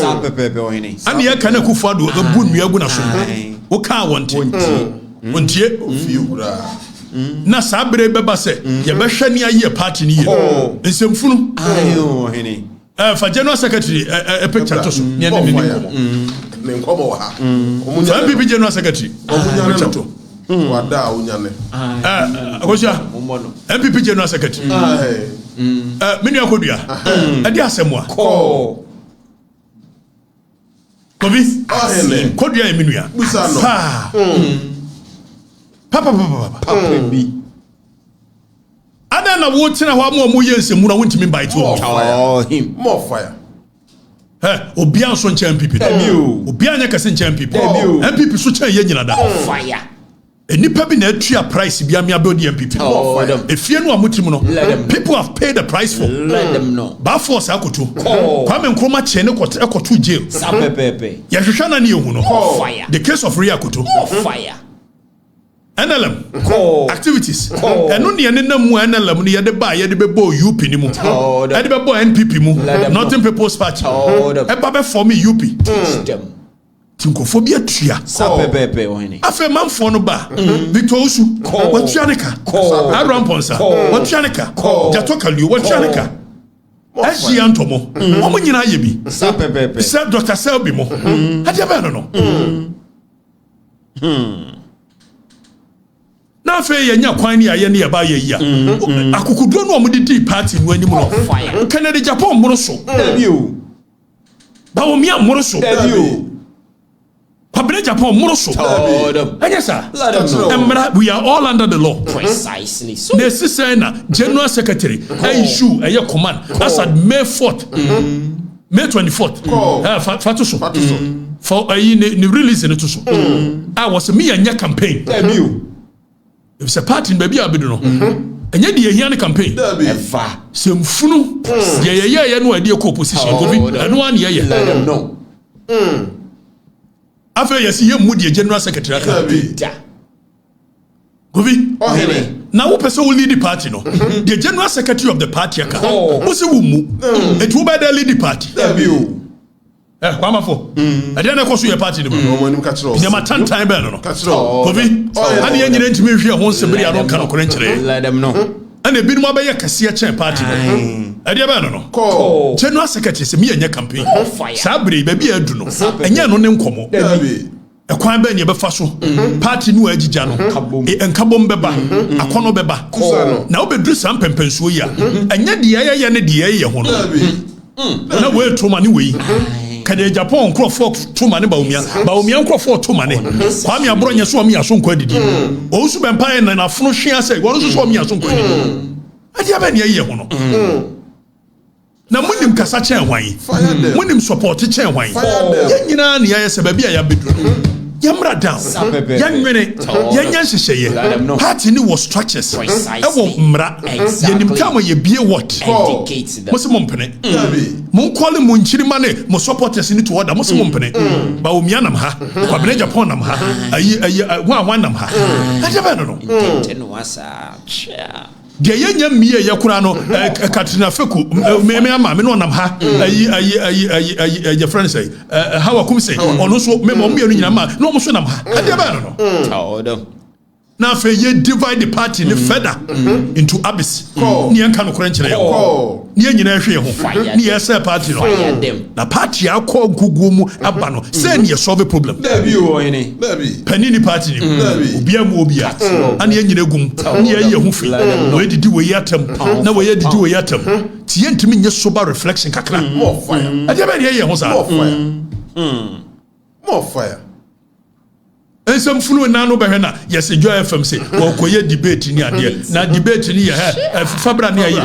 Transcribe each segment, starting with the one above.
Sa pepepe ohene. Ani ya kana kufa do bu nua gu na so. Wo ka wonte. Wontie ofiura. Na sabre beba se ye behwe ne aye party ni ye. Nsemfunu. Ayo ohene. For general secretary a picture to so. Ne Nkomo ha. MPP general secretary. Picture to. Wada unyane. Akosia. MPP general secretary. Menu akodua. Ade asemwa. Kobi. Kodua eminua. Busano. Papa. Bi. Ada na wo tina ho amu yensemu na wontimi bai to. Oh him. More fire. Obi anso nche MPP. Obi anya kase nche MPP. MPP so chen ye nyina da. Fire. Enipa bi na atua price bi amia be odi MPP. Efie no amutim no. People have paid the price for. Let them know. Ba force akoto. Kwame Nkrumah che ne koto jail. Sa pepepe. Ya hwehwa na ne ehu no. Fire. The case of Ria Koto. Fire. NLM activities eno ne ne namu NLM ne yede ba yede be bo UP ni mu yede be bo NPP mu Northern People's Party e ba be form UP tinkofobia tua sa pepepe ohene afa manfo no ba Victor Osu watuaneka Abraham Ponsa watuaneka Jatoka Liu watuaneka Aji Antomo omo nyina ye bi sa pepepe sa Dr. Selby mo ade ba no na fe yenya kwan ni aye ne ya ba ye ya akukudo no omudi party no anim no Kennedy Japan moro so Ebio ba omia moro so Ebio Kwabena Japan moro so anya sa emra we are all under the law precisely so na sise na general secretary issue eye command as at May 4th May 24th fatu so for ni release ne to so was me anya campaign Ebio if a party in baby abedu no enye de ehia ne campaign ever semfunu ye no ade ko opposition go bi eno an ye no afa yes ye mu de general secretary campaign go bi na wo person will lead the party no the general secretary of the party aka wo se wo mu it will be the lead the party kwama fo ade na koso ye party ni no manim ka kire o ya matan time be no ka kire o go bi ani ye nyina ntimi hwe ho nsebiri a no kan ko nkire let them know ana ebi no abaye kase chen party no ade be no general secretary se me anya campaign sabre ba bi adu no anya no ne nkomo ekwan ba ne be fa so party no agija no enkabom beba akono beba na obedru sam pempensuo ya anya de ye ne de ye ho no na we to mani we Kade Japan Crawford to mani ba umia Crawford to mani Kwame Abronya so mi aso nkwa didi o su bempa na na funu hwea se wo so mi aso nkwa didi ade aba ne ye ho no na munim kasa chen hwan munim support chen hwan ye nyina ne ya se ba bia ya bedu yamra down yanwene yanya hyehyeye party ni was structures ewo mra yenim kama ye bie what mo mpene mo call mo nchirima ne mo supporters ni to order mo mpene ba o mianam ha Kwabena Japan nam ha ayi wan nam ha ade ba no intend wasa de yenya miye yakura no Katrina Feku me ama me no nam ha ayi friend say how akum say ono so me mo mienu nyina ma no mo so nam ha ade ba no na fe ye divide the party ni further into abyss ni enka no kore nkire yo ni nyina hwe ho ni yesa party no na party akọ gugu mu aba no say ni solve problem baby o ene panini party ni obia mu obia ani nyina gum ni ye ho fi we didi we yatam na we didi we yatam ti ye ntimi nye sober reflection kakra more fire ade ba ye ho sa more fire ensem funu na no behwe na yes Joy FM say wo koye debate ni ade na debate ni ye fabra ni ayi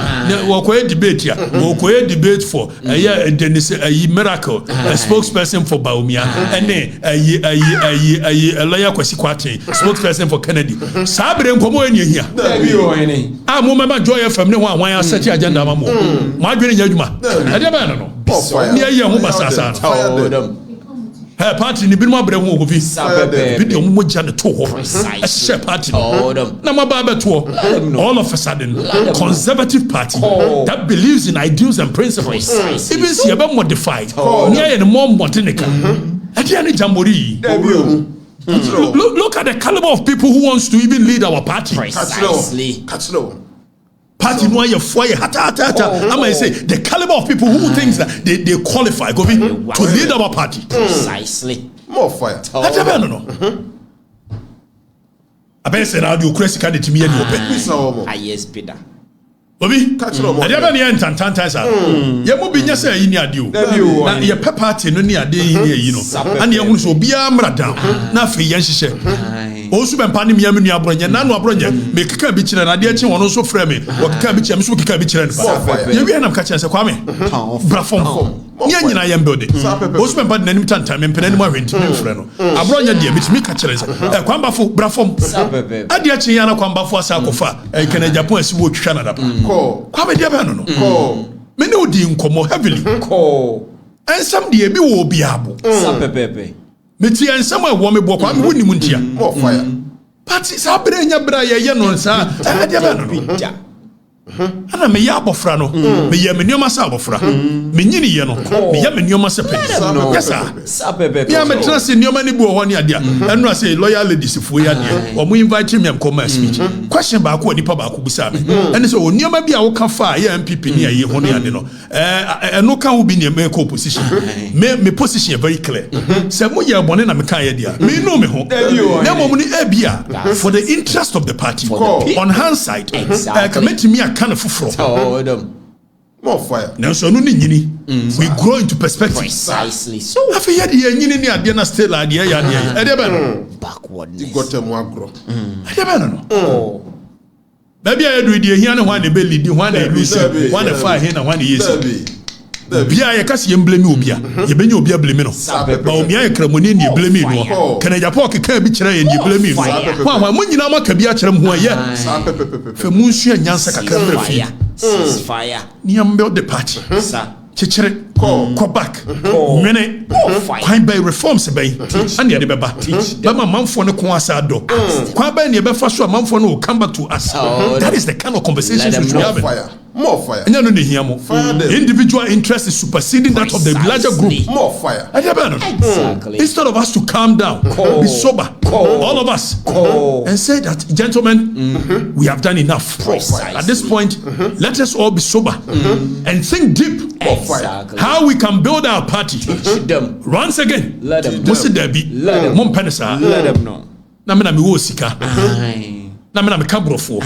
wo koye debate ya wo koye debate for Denise ayi miracle spokesperson for Baumia ene ayi lawyer Kwesi Kwate spokesperson for Kennedy sabre nkomo eni hia baby o ene mo mama Joy FM ne ho anwan aseti agenda ma mo adwene nya adwuma ade ba no ni ayi ho basasa Hey, party ni binuma bre ho okofi. Video mo mogya ne to ho. A share party. Na ma ba beto. All of a sudden, conservative party that believes in ideals and principles. Even si e be modified. Near ye more modinical. Ade ani jamori. Look at the caliber of people who wants to even lead our party. Precisely. Party no ye foye hata. I might say the caliber of people who thinks that they qualify to lead our party. Precisely. More fire. No. I bet say now you crazy kind of me and you I yes bidder. Obi, ade ba ne entantanta sa. Ye mo binya say yi ni ade o. Na ye party no ni ade yi no. Ane ye hunu so obi amra down. Na afi ye nhihye. O su bempa ne miam nua abronye na no abronye me keka bi kire na ade achi wono so frɛ me. Wo keka bi kire me so keka bi kire ne ba. Ye wi na mka kire se kwa me. Bra fom. Nye nyina ye mbode. O su bempa nanim tantan me mpena nim ahwenti me frɛ no. Abronye de bitimi ka kire se. Kwamba fo bra fom. Ade achi ya na kwamba fo asa akofa. Kena Japan asi wo twitwa na da. Kwa be dia ba no. Me ne odi nkomo heavily. Ensam de ebi wo obi abo. Sapepepe. Me ti ensam a wo me bo kwa me woni mu ntia. More fire. Party sa bere nya bra ye no nsa. Dia ba no. Ana me ya abofra no. Me ye me nyoma sa abofra. Me nyini ye no. Me ya me nyoma se pe. Yes sir. Sapepepe. Ya me trust nyoma ni bu ho ne ade a. Enu ase loyal ladies fu ya de. O mu invite me am come speech. Question ba ko onipa ba ko busa me. Ene se o nyoma bi a wo ka fa ya MPP ni aye ho ne ade no. Eno ka wo bi ne me ko position. Me position very clear. Se mo ye bone na me kan ye de a. Me no me ho. Na mo ni e bia for the interest of the party. On hand side. Committee me kind of fufro. More fire. Now so no ni nyini. We grow into perspective. Precisely. So afi ye de nyini ni ade na still ade ya de. E de be no. Backwardness. You got them agro. E de be no. Baby I do the here na one be lead, one dey lose, one dey fire here na one dey yes. Bia ye kasi ye blame obia. Ye benya obia blame no. Ba obia ye kramoni ni blame no. Kana Japan ke ka bi kire ye ni blame no. Wa mo nyina maka bi a kire ho ye. Fe mu nsu anyansa kakra mra fi. Fire. Ni am build the party. Sir. Chichere ko back. Mene kwan by reforms by. And ye de beba. Ba ma manfo ne ko asa do. Kwan by ne be fa so manfo no come back to us. That is the kind of conversations we have. More fire. Individual interest is superseding that of the larger group. More fire. Exactly. Instead of us to calm down, be sober, all of us, and say that, gentlemen, we have done enough. At this point, let us all be sober and think deep. Exactly. How we can build our party. Them. Once again, Let them this is Debbie. Let them know. Na me na me wo sika. Na me na me kabrofo.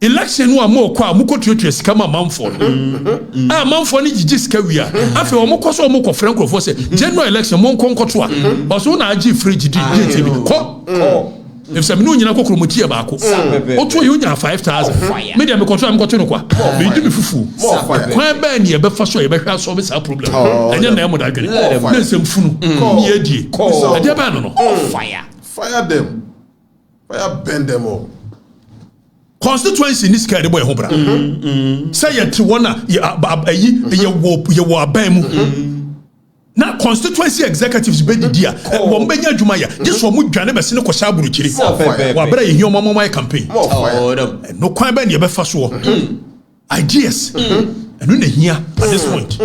Election wa mo kwa muko tuetue sika ma manfo. Manfo ni gigi sika wia. Afi o moko so o moko frɛ nkrofo se general election mo nkonkoto a. O so na agi fridge di TV. Ko. If some no nyina kokoro mo tie ba ko. O to you nya 5,000. Me dia me control no kwa. Me di me fufu. Kwa ba ni e be fa so e be hwa so be sa problem. Anya na e mo da dwene. Na sem funu. Ni edie. E dia ba no. Fire. Fire them. Fire bend them all. Constituency ni sika de boy ho bra. Say ye te wona ye wo aban mu. Na constituency executives be di a wo mbenya adwuma ya je so mu dwane be se ne ko sha buruchiri. Wa bra ye hiom mama campaign. No kwan ba ne be fa so. Ideas. Enu na hia at this point.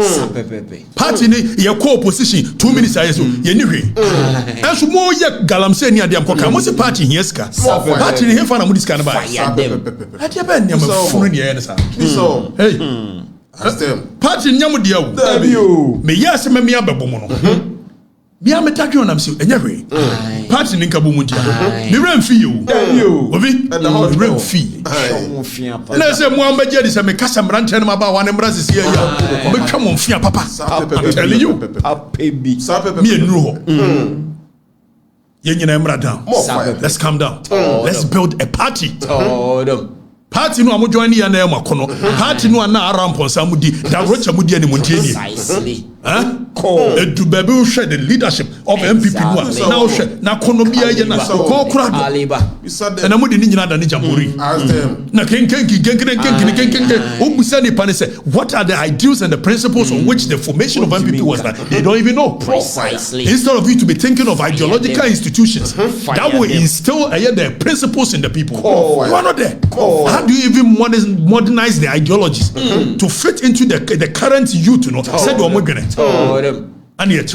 Party ni ye co opposition 2 minutes aye so ye ni hwe. Enso mo ye galamse ni ade am koka mo se party hia ska. Party ni hefa na mo diska na ba. Ade ba ne ma funu ni ye ne sa. Hey. Party nyam dia wo. Me ya se me abebo mo no. Me am tadwe onam se enya hwe. Party ni nka bo mu ntia. Me remfi yo. Obi remfi. Na se mo amba je di se me kasa mrante na ba wa ne mrazi se ya. Me twa mo mfia papa. I'm telling you. Me enuru ho. Ye nyina emra down. Let's calm down. Let's build a party. Party no amojoin ya na e makono. Party no na aramponsa mudi. Da rocha mudi ani muntie ni. edu baby wo hwe the leadership of MPP no na wo hwe na konobia ye na ko kura na mo de ni nyina da ne jamhuri na kenken obusa ni pane say what are the ideals and the principles on which the formation of MPP was that they don't even know. Precisely. Instead of you to be thinking of ideological institutions that will instill the principles in the people, you are not there. How do you even modernize the ideologies to fit into the current youth? You know, said you are and yet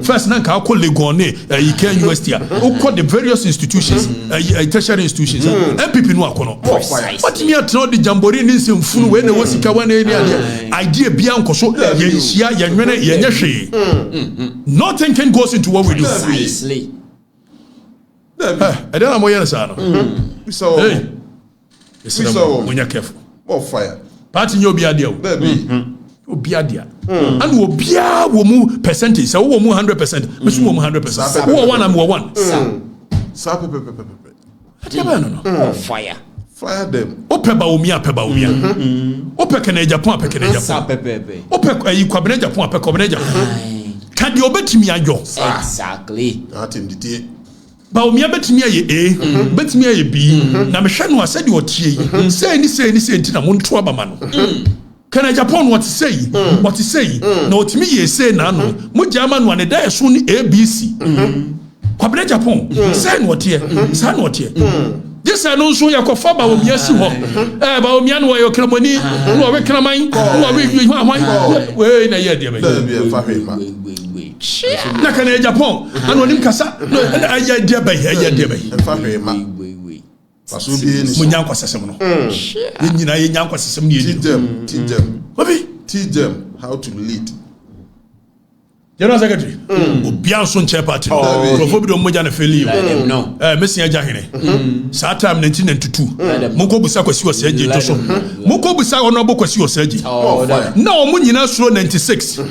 first na ka call Legon Ike University call the various institutions tertiary institutions MPP no akono but me at the jamboree ni semfunu we na wasika wan idea bia nkoso ye hia ye nwene ye nye hwe no thinking goes into what we do. Precisely. I don't know what you're saying. So when careful. More fire. Party you be adia. Baby. Obi adia. And obia wo mu percentage. So wo mu 100%. Me so wo mu 100%. Wo one am wo one. Sa pe. No. Fire. Fire them. Ope ba omi Ope kene Japan Japan. Sa pe. Ope ayi kwabene Japan kwabene Japan. Ka de obetimi ayo. Exactly. Atim dite. Ba omi betimi aye betimi aye B. Na me hwe no ase de otie yi. Say ni enti na monto abama no. Can Japan what say? What to say? No, to me, ye say, no, Mujaman one a day soon ABC. Quabre Japan, say what here, say what here. This I don't show your cofaba of yes, about Mian, why your clamoni, who are reclaiming, who are with you, where in a year, dear. Nakane Japan, and when him Cassa, no, I dear by here, dear. Munyanko Sassamono. Yanko Sassam, teach them how to lead. General Secretary, Bianson Chair Party, Profobido Mojana Feli, Messia Jahine, Satam 1992, Moko Busako was Sergi, Moko Busa honorable Kwasi was Sergi. Now Munina Slow 96, so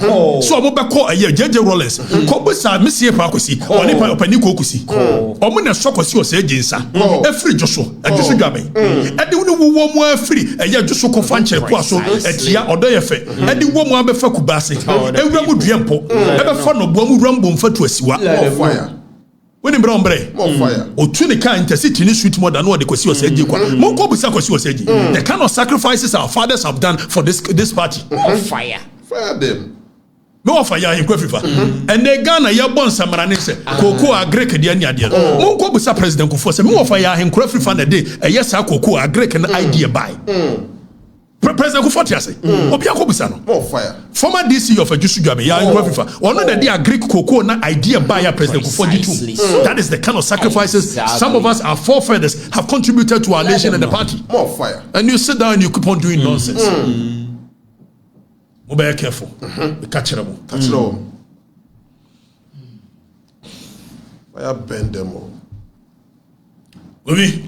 Mobako a year, J. Rollins, Kobusa, Messia Pacosi, or Nipa Panico Kusi, or Muna Sokosi was Sergi, a free Joshua, a Joshua Gabe, and the woman more free, a year Joshua Confanche, Quasso, a Tia or Doyefe, and the woman Befakubasi, and Ramu Driampo. Ever fun of Bomu Rumbo for to a siwa. More fire. When in brown bray, more fire. Or Tunica intercity in sweet more than what the Kosi was said. Monko Busako was said. The kind of sacrifices our fathers have done for this party. Fire. Fire them. No fire in Kwefifa. And they Ghana ya bon Samaranese, Cocoa a Greek Diania. Monko Busa President Kufose, more fire in Kwefifa a day, a yes, a Cocoa a Greek an idea by. President Kufotiase, Obiako Busano. More fire. Former DC of a Jusu Gabe, ya in Kwefifa. Or not that they are Greek cocoa na idea by a President Kufotitu. That is the kind of sacrifices some of us, our forefathers, have contributed to our nation and the party. More fire. And you sit down and you keep on doing nonsense. Be careful. Catch them. Fire bend them all. Oui,